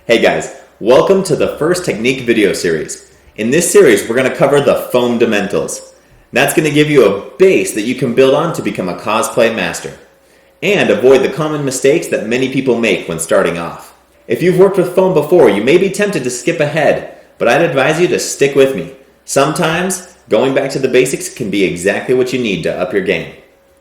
Hey guys, welcome to the first technique video series. In this series, we're going to cover the fundamentals. That's going to give you a base that you can build on to become a cosplay master and avoid the common mistakes that many people make when starting off. If you've worked with foam before, you may be tempted to skip ahead, but I'd advise you to stick with me. Sometimes, going back to the basics can be exactly what you need to up your game.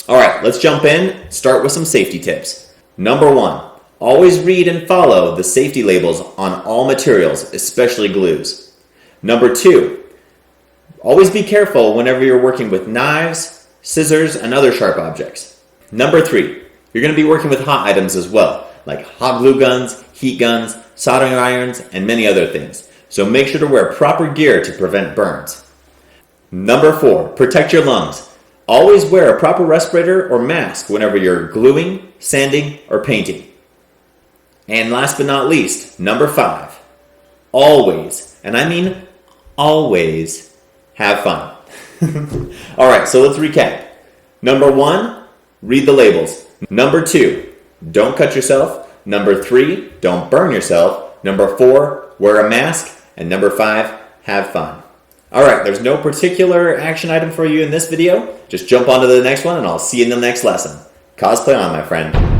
Alright, let's jump in, start with some safety tips. Number 1. Always read and follow the safety labels on all materials, especially glues. Number 2. Always be careful whenever you're working with knives, scissors, and other sharp objects. Number 3. You're going to be working with hot items as well, like hot glue guns, heat guns, soldering irons, and many other things. So make sure to wear proper gear to prevent burns. Number 4. Protect your lungs. Always wear a proper respirator or mask whenever you're gluing, sanding, or painting. And last but not least, number 5. Always, and I mean always, have fun. Alright, so let's recap. Number 1, read the labels. Number 2, don't cut yourself. Number 3, don't burn yourself. Number 4, wear a mask. And number 5, have fun. Alright, there's no particular action item for you in this video. Just jump on to the next one and I'll see you in the next lesson. Cosplay on, my friend.